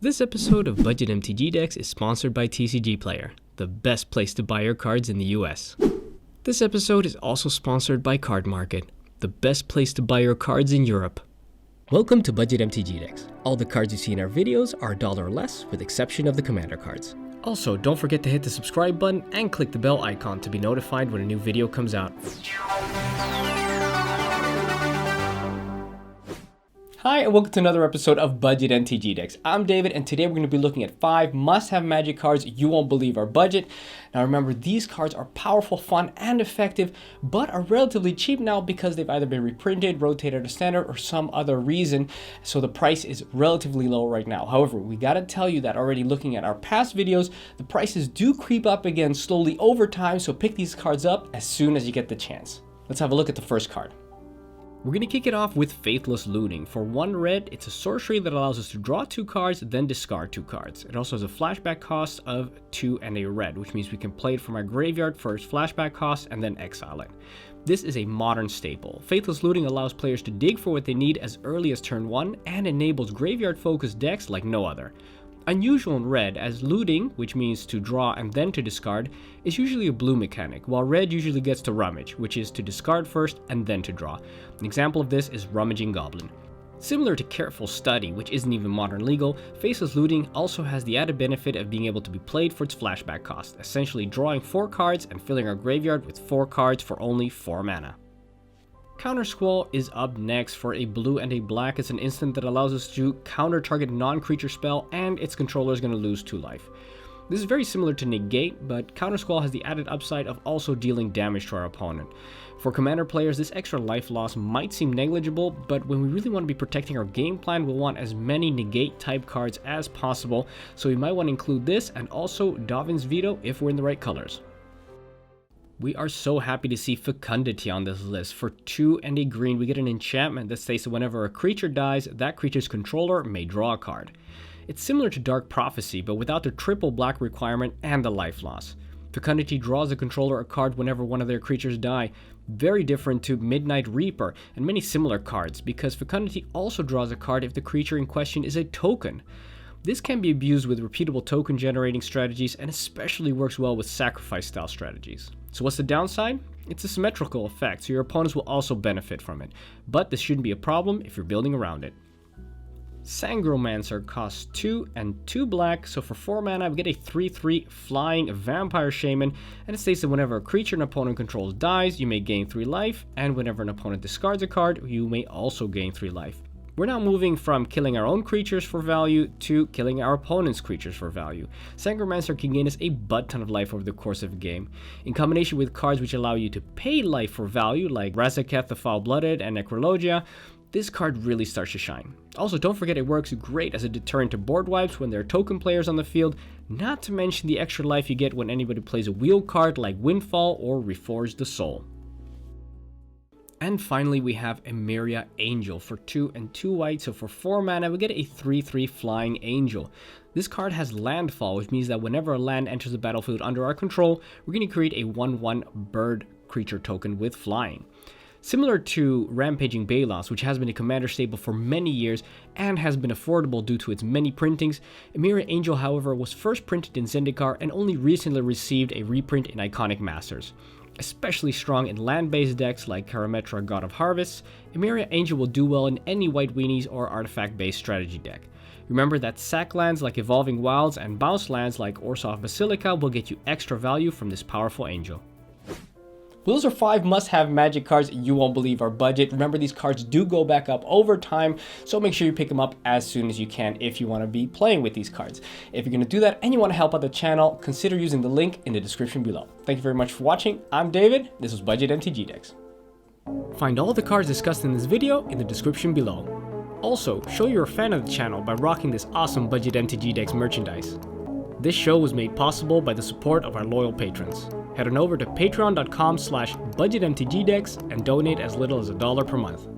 This episode of Budget MTG Decks is sponsored by TCG Player, the best place to buy your cards in the US. This episode is also sponsored by Card Market, the best place to buy your cards in Europe. Welcome to Budget MTG Decks. All the cards you see in our videos are $1 or less, with exception of the Commander cards. Also, don't forget to hit the subscribe button and click the bell icon to be notified when a new video comes out. Hi, and welcome to another episode of Budget MTG Decks. I'm David, and today we're going to be looking at 5 must-have Magic cards you won't believe are budget. Now remember, these cards are powerful, fun, and effective, but are relatively cheap now because they've either been reprinted, rotated to standard, or some other reason, so the price is relatively low right now. However, we gotta tell you that already looking at our past videos, the prices do creep up again slowly over time, so pick these cards up as soon as you get the chance. Let's have a look at the first card. We're going to kick it off with Faithless Looting. For 1 red, it's a sorcery that allows us to draw 2 cards, then discard 2 cards. It also has a flashback cost of 2 and a red, which means we can play it from our graveyard for its flashback cost and then exile it. This is a modern staple. Faithless Looting allows players to dig for what they need as early as turn 1 and enables graveyard-focused decks like no other. Unusual in red, as looting, which means to draw and then to discard, is usually a blue mechanic, while red usually gets to rummage, which is to discard first and then to draw. An example of this is Rummaging Goblin. Similar to Careful Study, which isn't even modern legal, Faithless Looting also has the added benefit of being able to be played for its flashback cost, essentially drawing 4 cards and filling our graveyard with 4 cards for only 4 mana. Countersquall is up next. For a blue and a black. It's an instant that allows us to counter target non-creature spell, and its controller is going to lose 2 life. This is very similar to Negate, but Countersquall has the added upside of also dealing damage to our opponent. For commander players, this extra life loss might seem negligible, but when we really want to be protecting our game plan, we'll want as many Negate type cards as possible, so we might want to include this and also Dovin's Veto if we're in the right colors. We are so happy to see Fecundity on this list. For 2 and a green, we get an enchantment that states that whenever a creature dies, that creature's controller may draw a card. It's similar to Dark Prophecy, but without the triple black requirement and the life loss. Fecundity draws the controller a card whenever one of their creatures die. Very different to Midnight Reaper and many similar cards, because Fecundity also draws a card if the creature in question is a token. This can be abused with repeatable token generating strategies and especially works well with sacrifice style strategies. So what's the downside? It's a symmetrical effect, so your opponents will also benefit from it, but this shouldn't be a problem if you're building around it. Sangromancer costs 2 and 2 black, so for 4 mana we get a 3/3 flying vampire shaman, and it states that whenever a creature an opponent controls dies, you may gain 3 life, and whenever an opponent discards a card, you may also gain 3 life. We're now moving from killing our own creatures for value to killing our opponent's creatures for value. Sangromancer can gain us a butt ton of life over the course of a game. In combination with cards which allow you to pay life for value, like Razaketh the Foul-Blooded and Necrologia, this card really starts to shine. Also, don't forget it works great as a deterrent to board wipes when there are token players on the field, not to mention the extra life you get when anybody plays a wheel card like Windfall or Reforge the Soul. And finally, we have Emeria Angel for 2 and 2 white, so for 4 mana we get a 3/3 flying angel. This card has landfall, which means that whenever a land enters the battlefield under our control, we're going to create a 1/1 bird creature token with flying. Similar to Rampaging Balos, which has been a commander staple for many years and has been affordable due to its many printings, Emeria Angel, however, was first printed in Zendikar and only recently received a reprint in Iconic Masters. Especially strong in land-based decks like Karametra God of Harvests, Emeria Angel will do well in any white weenies or artifact-based strategy deck. Remember that sack lands like Evolving Wilds and bounce lands like Orzhov Basilica will get you extra value from this powerful angel. Well, those are 5 must-have Magic cards you won't believe are budget. Remember, these cards do go back up over time, so make sure you pick them up as soon as you can if you want to be playing with these cards. If you're going to do that and you want to help out the channel, consider using the link in the description below. Thank you very much for watching. I'm David. This was Budget MTG Decks. Find all the cards discussed in this video in the description below. Also, show you're a fan of the channel by rocking this awesome Budget MTG Decks merchandise. This show was made possible by the support of our loyal patrons. Head on over to patreon.com/budgetmtgdecks and donate as little as $1 per month.